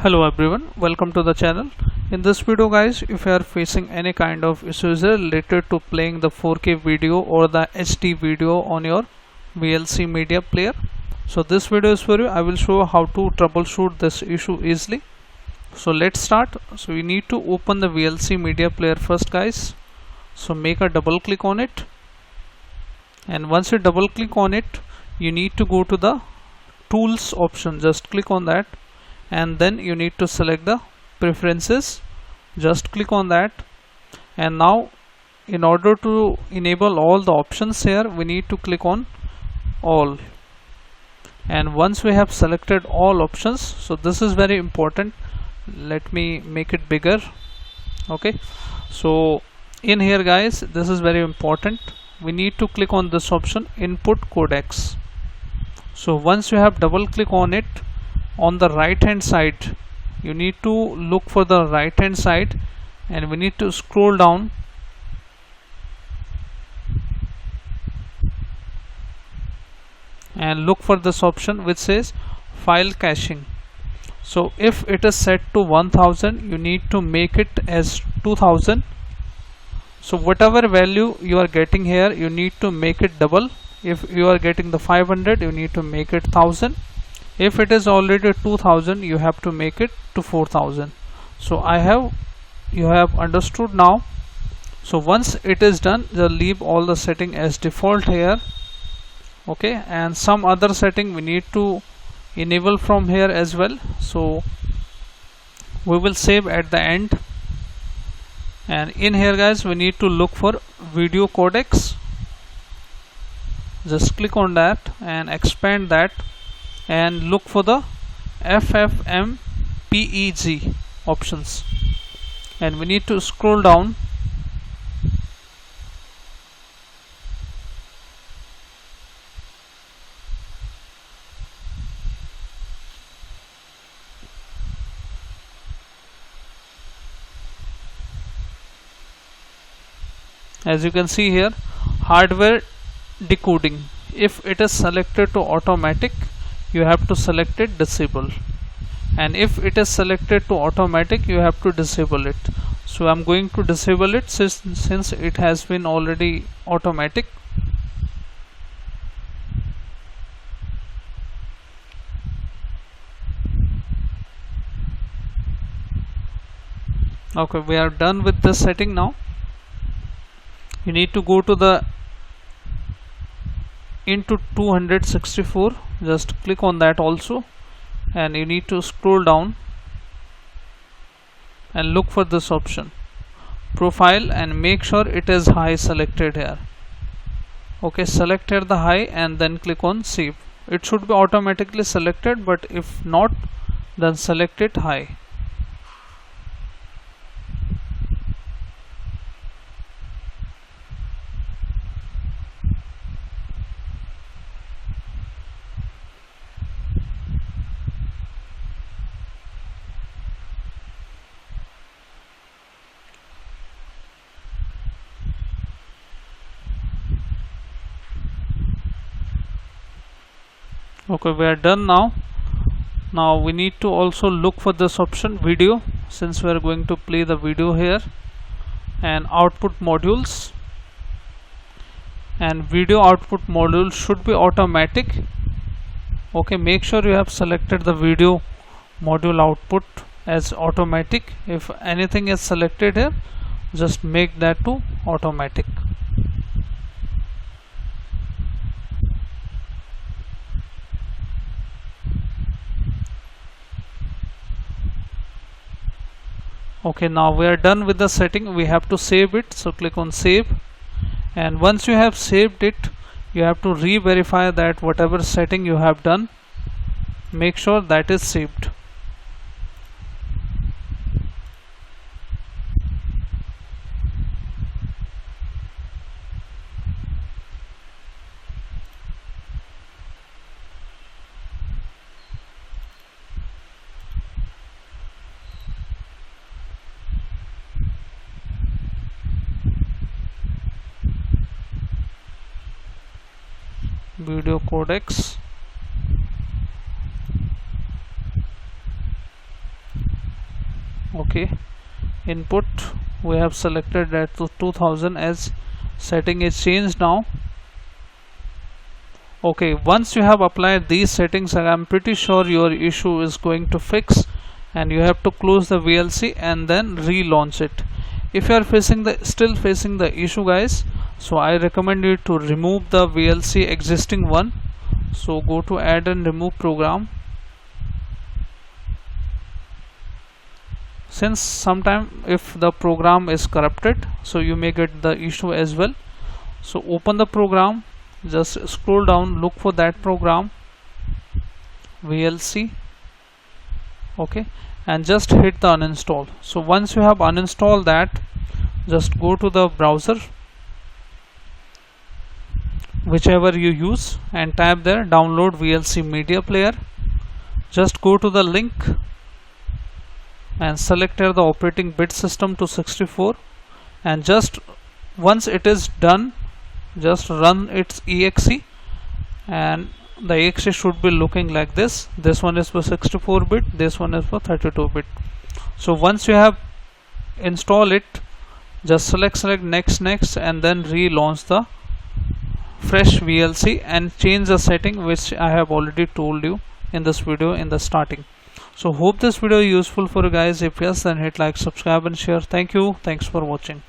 Hello everyone, welcome to the channel. In this video guys, if you are facing any kind of issues related to playing the 4K video or the HD video on your VLC media player, so this video is for you. I will show how to troubleshoot this issue easily. So let's start. So we need to open the VLC media player first guys. So make a double click on it, and once you double click on it, you need to go to the tools option. Just click on that, and then you need to select the preferences. Just click on that, and now in order to enable all the options here, we need to click on all. And once we have selected all options, so this is very important, let me make it bigger. Okay, so in here guys, this is very important, we need to click on this option, input codecs. So once you have double click on it, on the right hand side you need to look for the right hand side, and we need to scroll down and look for this option which says file caching. So if it is set to 1000, you need to make it as 2000. so whatever value you are getting here, you need to make it double. If you are getting the 500, you need to make it 1000. If it is already 2000, you have to make it to 4000. So you have understood now. So once it is done, just leave all the setting as default here. Okay, and some other setting we need to enable from here as well. So we will save at the end, and in here guys, we need to look for video codecs. Just click on that and expand that, and look for the FFmpeg options, and we need to scroll down as you can see here, hardware decoding. If it is selected to automatic, you have to select it disable, and if it is selected to automatic, you have to disable it. So I'm going to disable it since it has been already automatic. Okay, we are done with this setting. Now you need to go to the into 264, just click on that also, and you need to scroll down and look for this option profile, and make sure it is high selected here. Okay, select here the high, and then click on save. It should be automatically selected, but if not, then select it high. Okay, we are done now. Now we need to also look for this option video, since we are going to play the video here, and output modules, and video output module should be automatic. Okay, make sure you have selected the video module output as automatic. If anything is selected here, just make that to automatic. Okay, now we are done with the setting. We have to save it, so click on save, and once you have saved it, you have to re-verify that whatever setting you have done, make sure that is saved. Video codecs, Okay, input we have selected that to 2000 as setting is changed now. Okay, once you have applied these settings, I'm pretty sure your issue is going to fix, and you have to close the VLC and then relaunch it. If you are still facing the issue, guys, so I recommend you to remove the VLC existing one. So go to add and remove program. Since sometime if the program is corrupted, so you may get the issue as well. So open the program, just scroll down, look for that program, VLC. Okay, and just hit the uninstall. So once you have uninstalled that, just go to the browser whichever you use and type there download VLC media player. Just go to the link and select here the operating bit system to 64, and just once it is done, just run its exe, and the exe should be looking like this. This one is for 64-bit, this one is for 32-bit. so once you have installed it, just select next and then relaunch the fresh VLC and change the setting which I have already told you in this video in the starting. So hope this video is useful for you guys. If yes, then hit like, subscribe and share. Thank you. Thanks for watching.